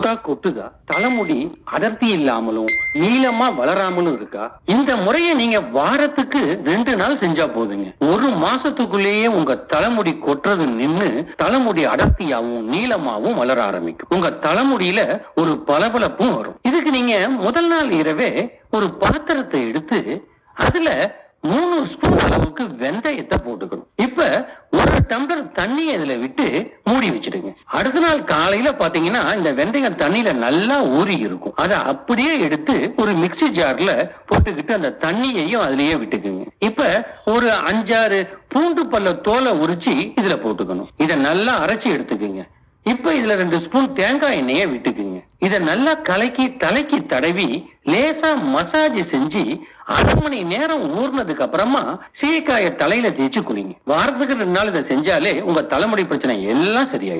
கொட்டா கொட்டுதா? தலைமுடி அடர்த்தி இல்லாமலும் நீளமா வளராமலும் இருக்கா? இந்த முறையை நீங்க வாரத்துக்கு 2 நாள் செஞ்சா போதுங்க. ஒரு மாசத்துக்குள்ளேயே உங்க தலைமுடி கொட்டுறது நின்னு தலைமுடி அடர்த்தியாவும் நீளமாவும் வளர ஆரம்பிக்கும். உங்க தலைமுடியில ஒரு பளபளப்பும் வரும். இதுக்கு நீங்க முதல் நாள் இரவே ஒரு பாத்திரத்தை எடுத்து அதுல 3 ஸ்பூன் அளவுக்கு வெந்தயத்தை போட்டுக்கணும். இப்ப 1 டம்ளர் தண்ணி இதுல விட்டு மூடி வச்சிடுங்க. அடுத்த நாள் காலையில பாத்தீங்கன்னா இந்த வெந்தயம் தண்ணியில நல்லா ஊறி இருக்கும். அதை அப்படியே எடுத்து ஒரு மிக்ஸி ஜார்ல போட்டுக்கிட்டு அந்த தண்ணியையும் அதுலயே விட்டுக்குங்க. இப்ப ஒரு 5-6 பூண்டு பல்ல தோலை உரிச்சு இதுல போட்டுக்கணும். இதை நல்லா அரைச்சி எடுத்துக்குங்க. இப்ப இதுல 2 ஸ்பூன் தேங்காய் எண்ணெயை விட்டுக்குங்க. இத நல்லா கலக்கி தலைக்கு தடவி லேசா மசாஜ் செஞ்சு 1/2 மணி நேரம் ஊர்னதுக்கு அப்புறமா சீக்காய தலையில தேய்ச்சி குளிங்க. வாரத்துக்கு 2 நாள் இதை செஞ்சாலே உங்க தலைமுடி பிரச்சனை எல்லாம் சரியாயிடும்.